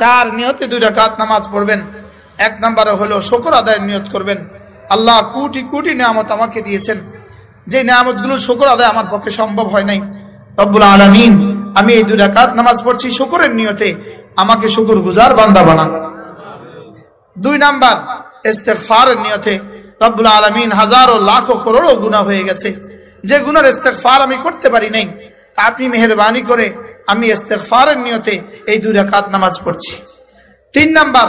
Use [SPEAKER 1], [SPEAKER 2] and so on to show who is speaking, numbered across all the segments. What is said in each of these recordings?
[SPEAKER 1] চার নিয়তে 2 রাকাত নামাজ পড়বেন। এক নম্বরে হলো শুকর আদায়ের নিয়ত করবেন। আল্লাহ কোটি কোটি নিয়ামত আমাকে দিয়েছেন, যে নিয়ামতগুলো শুকর আদায় আমার পক্ষে সম্ভব হয় নাই। রব্বুল আলামিন, আমি এই 2 রাকাত নামাজ পড়ছি শুকরের নিয়তে, আমাকে শুকরগুজার বান্দা বানান। 2 নাম্বার ইস্তেগফারের নিয়তে। রব্বুল আলামিন হাজারো লাখো করোড়ো গুনাহ হয়ে গেছে, যে গুনার ইস্তেগফার আমি করতে পারি নাই, আপনি মেহেরবানি করে আমি ইস্তেগফারের নিয়তে এই 2 রাকাত নামাজ পড়ছি। 3 নাম্বার,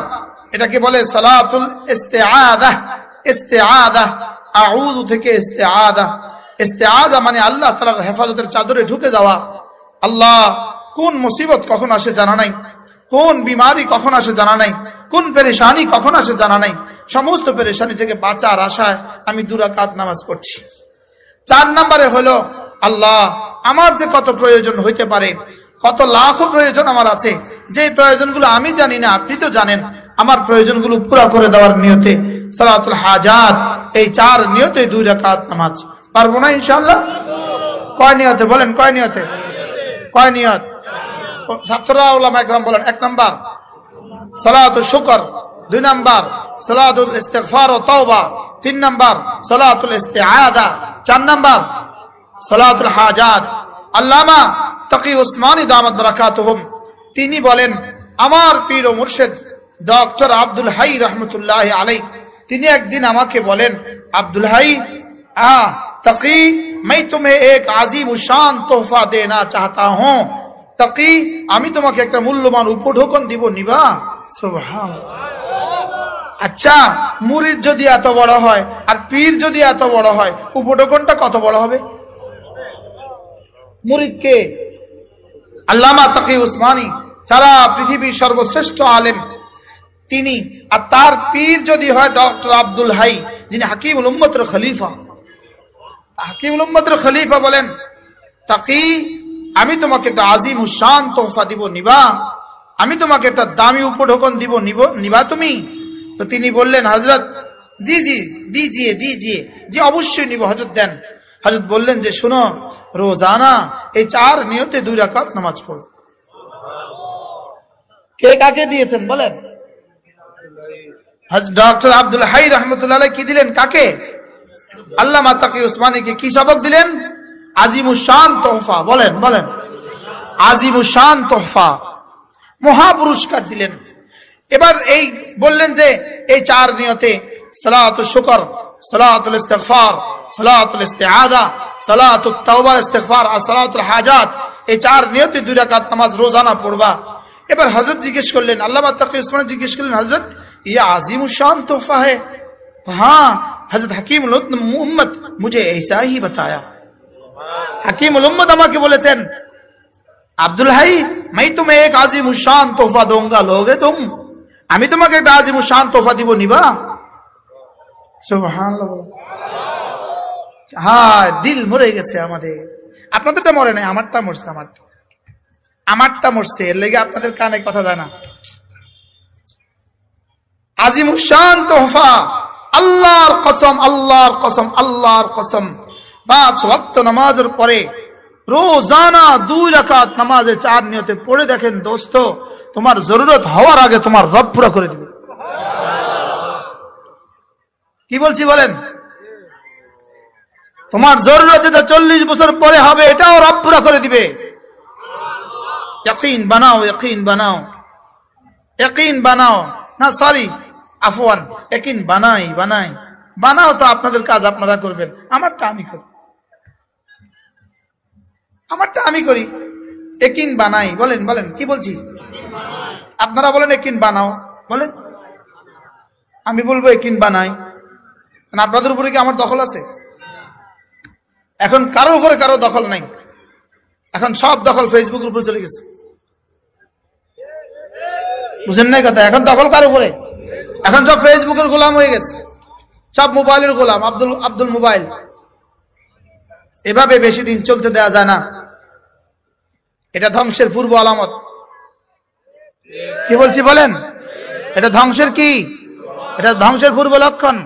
[SPEAKER 1] এটাকে বলে সালাতুল ইস্তিআযা। ইস্তিআযা আউযু থেকে ইস্তিআযা। ইস্তিআযা মানে আল্লাহ তাআলার হেফাজতের চাদরে ঢুকে যাওয়া। আল্লাহ, কোন মুসিবত কখন আসে জানা নাই, কোন বিমারি কখন আসে জানা নাই, কোন পেরেশানি কখন আসে জানা নাই, সমস্ত পেরেশানি থেকে বাঁচার আশায় আমি 2 রাকাত নামাজ পড়ছি। 4 নম্বরে হলো আল্লাহ, আমার যে কত প্রয়োজন হইতে পারে, কত লাখো প্রয়োজন আমার আছে, যে প্রয়োজনগুলো আমি জানি না, আপনি তো জানেন, আমার প্রয়োজনগুলো পুরো করে দেওয়ার নিয়তে সালাতুল হাজাত। এই 4 নিয়তে 2 রাকাত নামাজ পারবো না ইনশাআল্লাহ? কয় নিয়তে বলেন? কয় নিয়তে? কয় নিয়ত? ছাত্ররা উলামা ইকরাম বলেন। 1 নাম্বার সালাতুল শুকর, 2 নাম্বার সালাতুল ইস্তিগফার ও তাওবা, 3 নাম্বার সালাতুল ইস্তিআযা, 4 নাম্বার সালাতুল হাজাত। আল্লামা তাকি উসমানী দামাত বারাকাতুহুম তিনি বলেন, আমার পীর ও মুর্শিদ ডক্টর আব্দুল হাই রহমতুল্লাহ আলাইহি, তিনি একদিন আমাকে বলেন, আব্দুল হাই तकी मैं तुम्हें एक आजीम शान तोहफा देना चाहता हूं। तकी আমি তোমাকে একটা মূল্যবান উপঢৌকন দিব, নিবা? সুবহানাল্লাহ। আচ্ছা, মুরিদ যদি এত বড় হয় আর পীর যদি এত বড় হয়, উপঢৌকনটা কত বড় হবে? মুরিদ কে? আল্লামা তাকি উসমানী, সারা পৃথিবীর সর্বশ্রেষ্ঠ আলেম তিনি। আর তার পীর যদি হয় ডক্টর আব্দুল হাই, যিনি হাকিমুল উম্মতের খলিফা। হাকিমুল উম্মতের খলিফা বলেন, তাকি আমি তোমাকে একটা আজিম শান তোহফা দিব, নিবা? আমি তোমাকে একটা দামি উপঢৌকন দিব, নিবা তুমি? তো তিনি বললেন, হযরত জি জি দিজিয়ে দিজিয়ে, জি অবশ্যই নিব হযরত, দেন। হযরত বললেন যে শুনো, রোজানা এই 4 নিয়তে 2 রাকাত নামাজ পড়ো। কে কাকে দিয়েছেন বলেন? হযরত ডক্টর আব্দুল হাই রহমতুল্লাহ আলাইহি কি দিলেন? কাকে? আল্লামা তাকি উসমানীকে কি সবক দিলেন? আজিমুশ শান তোহফা। বলেন বলেন, আজিমুশ শান তোহফা, মহা পুরস্কার দিলেন। এবার এই বললেন যে এই 4 নিয়তে সালাতুল শুকর, সালাতুল ইস্তিগফার, সালাতুল ইস্তিআযা, সালাতুত তাওবা ইস্তিগফার আর সালাতুল হাজাত, এই 4 নিয়তে 2 রাকাত নামাজ রোজানা পড়বা। এবার হযরত জিজ্ঞেস করলেন, আল্লামা তাকি উসমানী জিজ্ঞেস করলেন, হযরত ये आजीमुश शान तोहफा है? हाँ हजरत हकीमुल उम्मत मुझे ऐसा ही बताया। हकीमुल उम्मत আমাকে বলেছেন, আব্দুল হাই मैं तुम्हें एक आजीमुश शान तोहफा दूंगा, लोगे तुम? আমি তোমাকে একটা আजीমুশ শান তোহফা দিব, নিবা? সুবহানাল্লাহ। হ্যাঁ, দিল মরে গেছে আমাদের। আপনাদেরটা মরে নাই, আমারটা মরছে। আমারটা মরছে, এর লাগি আপনাদের কানে কথা যায় না। আজিমুশ শান তোহফা, আল্লাহর কসম, আল্লাহর কসম, আল্লাহর কসম, 5 ওয়াক্ত নামাজের পরে রোজানা 2 রাকাত নামাজে 4 নিয়তে পড়ে দেখেন দোস্ত, তোমার জরুরত হওয়ার আগে তোমার রব পুরা করে দিবে। কি বলছি বলেন? তোমার জরুরত যেটা 40 বছর পরে হবে, এটাও রব পুরা করে দিবে। ইয়াকিন বানাও, ইয়াকিন বানাও, ইয়াকিন বানাও। না সরি, আফওয়ান, ইয়াকিন বানাও তো আপনাদের কাজ আপনারা করবেন, আমারটা আমি করি। ইয়াকিন বানাই, বলেন বলেন, কি বলছি? আপনারা বলেন ইয়াকিন বানাও, বলেন। আমি বলবো ইয়াকিন বানাই। আপনাদের উপরে কি আমার দখল আছে? এখন কারোর উপরে কারো দখল নাই, এখন সব দখল ফেসবুকের উপরে চলে গেছে। বুঝেন নাই কথা? এখন দখল কার উপরে? এখন সব ফেসবুকের গোলাম হয়ে গেছে, সব মোবাইলের গোলাম। আব্দুল মোবাইল। এভাবে বেশি দিন চলতে দেয়া যায় না, এটা ধ্বংসের পূর্ব আলামত। কি বলছি বলেন? এটা ধ্বংসের কি? এটা ধ্বংসের পূর্ব লক্ষণ।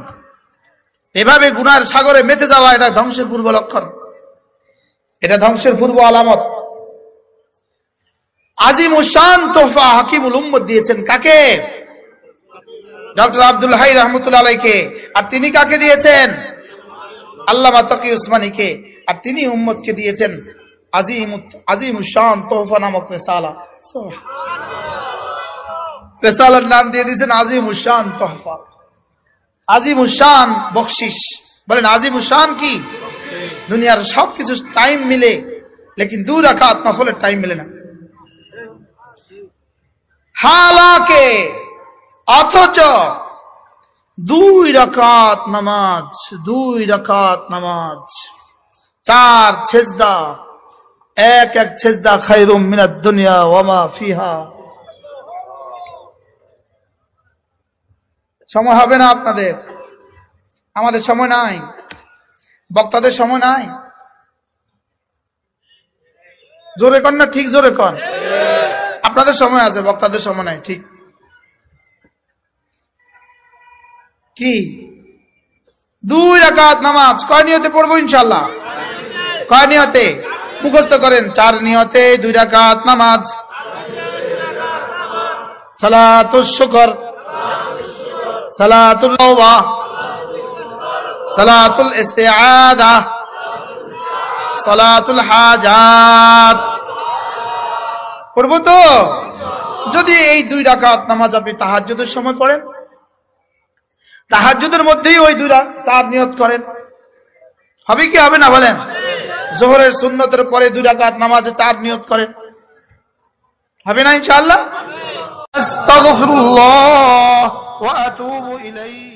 [SPEAKER 1] এভাবে গুনার সাগরে মেতে যাওয়া, এটা ধ্বংসের পূর্ব লক্ষণ, এটা ধ্বংসের পূর্ব আলামত। আজিমুশান তোহফা হাকিমুল উম্মত দিয়েছেন কাকে? ডক্টর আব্দুল হাই রহমতুল্লাহ আলাইকে। আর তিনি কাকে দিয়েছেন? আল্লামা তাকি উসমানীকে। আর তিনি উম্মতকে দিয়েছেন আজিমুশান তোহফা নামক রিসালা। রিসালার নাম দিয়ে দিয়েছেন আজিমুশান তোহফা, আজিমুশান বকশিস। বলেন আজিমুশান কি? দুনিয়ার সবকিছু টাইম মিলে, লেকিন 2 রাকাত নফলের টাইম মিলে না। হালাকে অথচ 2 রাকাত নামাজ, 2 রাকাত নামাজ, 4 সেজদা, এক সেজদা খায়রুম মিনাদ দুনিয়া ওয়া মা ফিহা। সময় হবে না আপনাদের, আমাদের সময় নাই, বক্তাদের সময় নাই। জোরে কন না, ঠিক জোরে কন। আপনাদের সময় আছে, বক্তাদের সময় নাই, ঠিক কি? 2 রাকাত নামাজ কয় নিয়তে পড়বো ইনশাআল্লাহ? কয় নিয়তে? মুখস্থ করেন। 4 নিয়তে 2 রাকাত নামাজ। সালাতুল শুকর, সালাতুল তাওবা, সালাতুল ইস্তিআযা, সালাতুল হাজাত পড়বো তো? যদি এই 2 রাকাত নামাজ আপনি তাহাজ্জুদের সময় পড়েন, তাহাজ্জুদের মধ্যেই ওই 4 নিয়ত করেন, হবে কি হবে না বলেন? জোহরের সুন্নতের পরে 2 রাকাত নামাজে 4 নিয়ত করেন, হবে না ইনশাআল্লাহ? আস্তাগফিরুল্লাহ ওয়া আতুবু ইলাইহি।